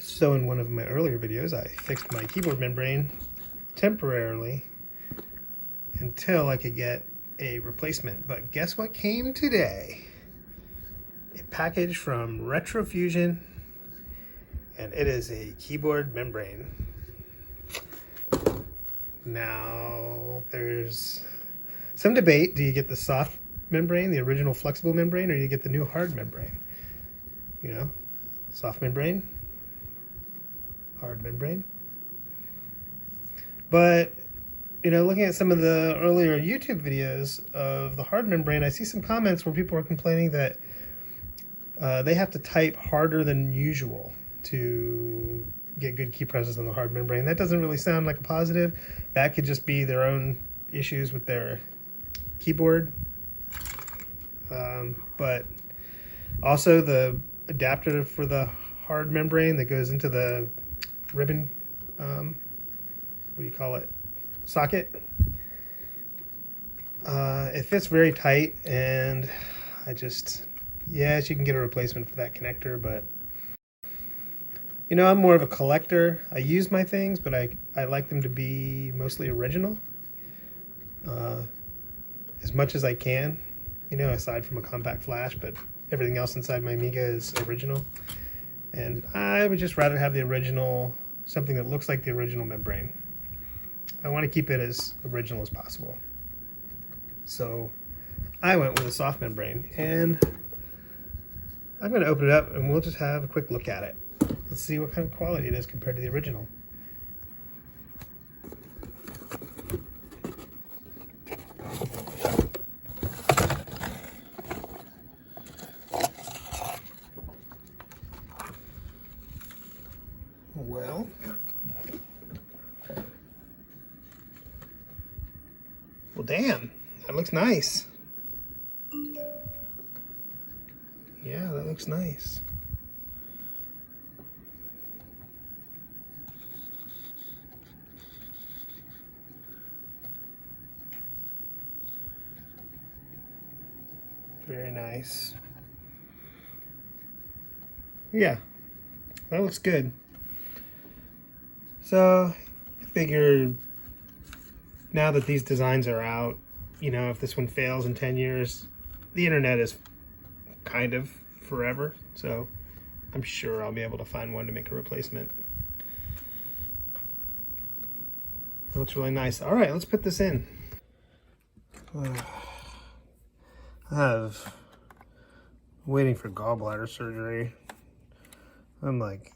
So in one of my earlier videos, I fixed my keyboard membrane temporarily until I could get a replacement. But guess what came today? A package from Retrofusion, and it is a keyboard membrane. Now, there's some debate. Do you get the soft membrane, the original flexible membrane, or do you get the new hard membrane? You know, soft membrane, hard membrane. But, you know, looking at some of the earlier YouTube videos of the hard membrane, I see some comments where people are complaining that they have to type harder than usual to get good key presses on the hard membrane. That doesn't really sound like a positive. That could just be their own issues with their keyboard. But also the adapter for the hard membrane that goes into the ribbon, what do you call it, socket, it fits very tight, and yes, you can get a replacement for that connector, but you know, I'm more of a collector. I use my things, but I like them to be mostly original, as much as I can, you know, aside from a compact flash, but everything else inside my Amiga is original. And I would just rather have the original, something that looks like the original membrane. I want to keep it as original as possible. So I went with a soft membrane, and I'm going to open it up and we'll just have a quick look at it. Let's see what kind of quality it is compared to the original. Well, damn, that looks nice. Yeah, that looks nice. Very nice. Yeah, that looks good. So I figured now that these designs are out, you know, if this one fails in 10 years, the internet is kind of forever. So I'm sure I'll be able to find one to make a replacement. It looks really nice. All right, let's put this in. I've waiting for gallbladder surgery. I'm like,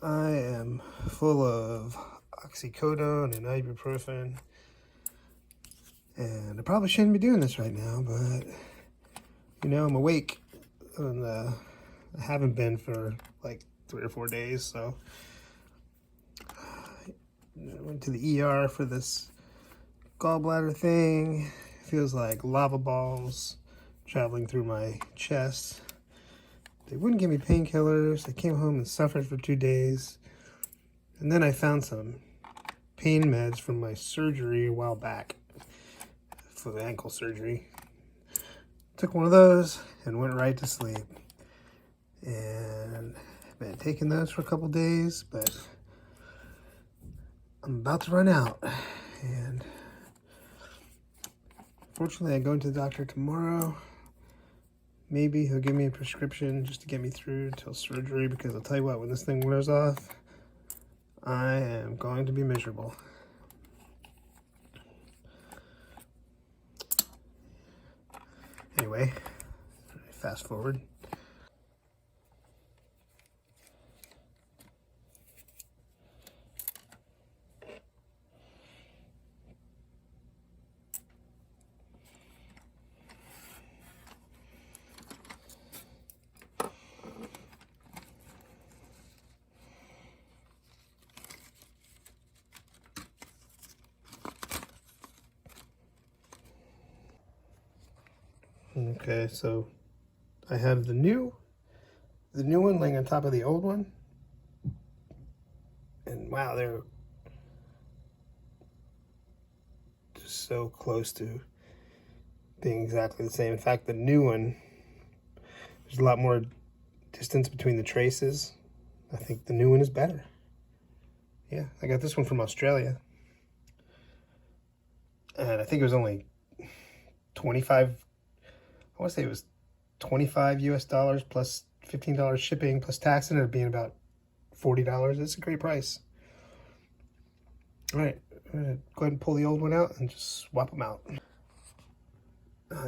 I am full of oxycodone and ibuprofen, and I probably shouldn't be doing this right now, but you know, I'm awake, and I haven't been for like 3 or 4 days, so I went to the ER for this gallbladder thing. It feels like lava balls traveling through my chest. They wouldn't give me painkillers. I came home and suffered for 2 days. And then I found some pain meds from my surgery a while back for the ankle surgery. Took one of those and went right to sleep. And I've been taking those for a couple days, but I'm about to run out. And fortunately, I go into the doctor tomorrow. Maybe he'll give me a prescription just to get me through until surgery, because I'll tell you what, when this thing wears off, I am going to be miserable. Anyway, fast forward. Okay, so I have the new one laying on top of the old one, and wow, they're just so close to being exactly the same. In fact, the new one, there's a lot more distance between the traces. I think the new one is better. Yeah, I got this one from Australia. And I think it was only 25, I want to say it was 25 US dollars plus $15 shipping plus tax, and it being about $40. It's a great price. All right, I'm gonna go ahead and pull the old one out and just swap them out.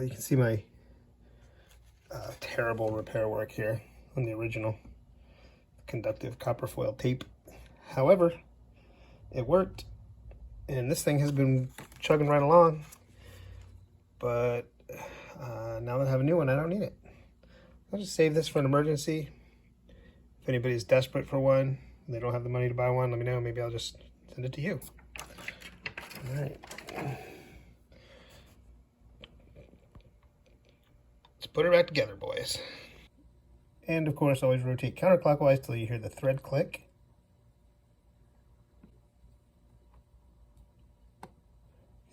You can see my terrible repair work here on the original conductive copper foil tape. However, it worked, and this thing has been chugging right along. But now that I have a new one, I don't need it. I'll just save this for an emergency. If anybody's desperate for one, and they don't have the money to buy one, let me know. Maybe I'll just send it to you. All right. Let's put it back together, boys. And of course, always rotate counterclockwise till you hear the thread click.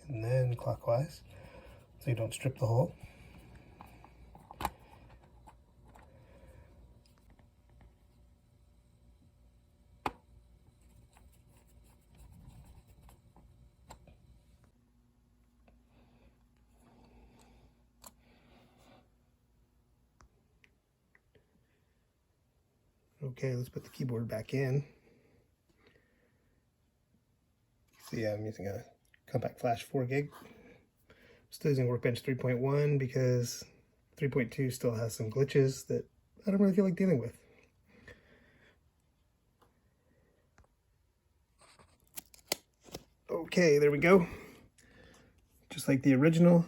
And then clockwise, so you don't strip the hole. Okay, let's put the keyboard back in. See, I'm using a compact flash 4 gig. Still using Workbench 3.1 because 3.2 still has some glitches that I don't really feel like dealing with. Okay, there we go. Just like the original.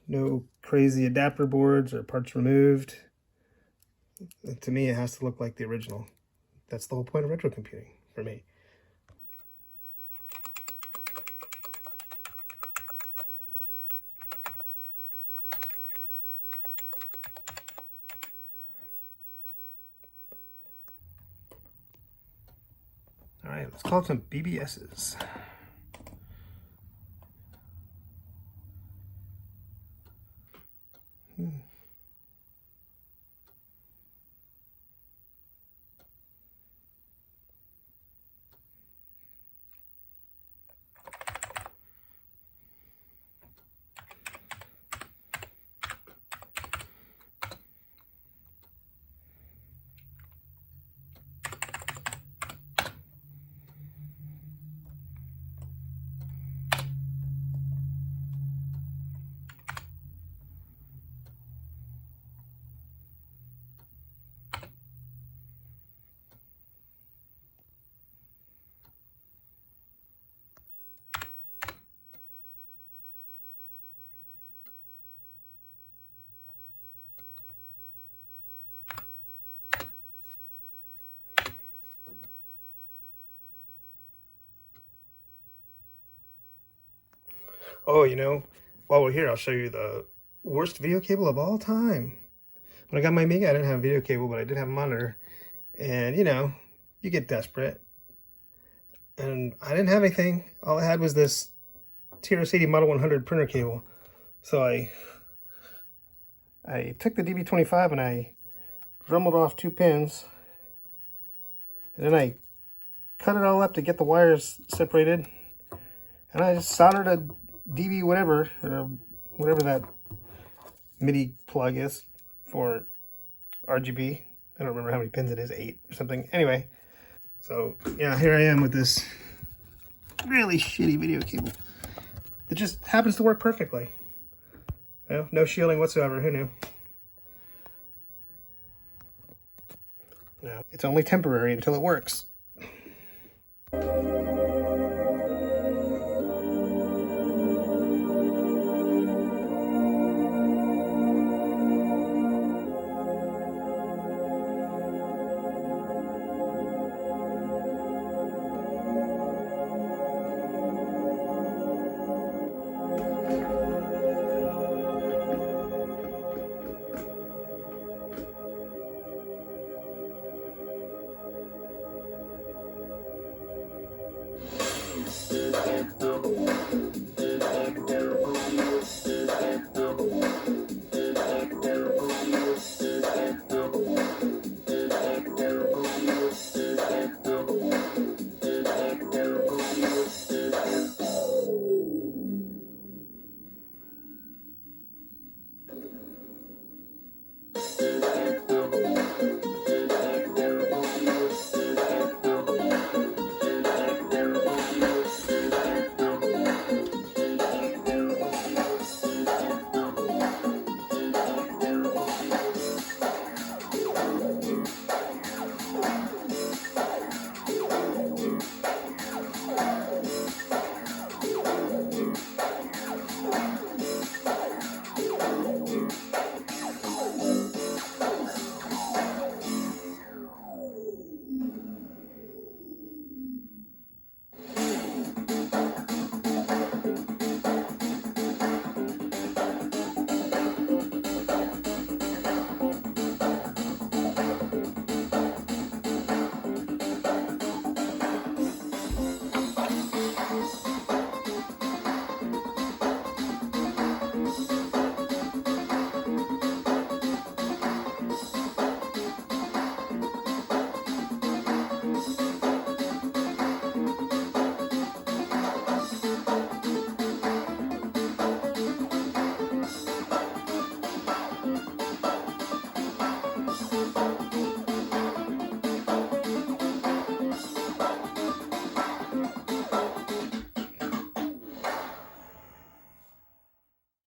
No crazy adapter boards or parts removed. To me, it has to look like the original. That's the whole point of retro computing for me. All right, let's call it some BBSs. Oh, you know, while we're here, I'll show you the worst video cable of all time. When I got my Amiga, I didn't have a video cable, but I did have a monitor. And, you know, you get desperate. And I didn't have anything. All I had was this TRS-80 Model 100 printer cable. So I took the DB25 and I dremelled off 2 pins. And then I cut it all up to get the wires separated. And I just soldered a DB whatever that MIDI plug is for RGB. I don't remember how many pins it is, 8 or something. Anyway, so yeah, here I am with this really shitty video cable that just happens to work perfectly. You know, no shielding whatsoever. Who knew? Now, it's only temporary until it works.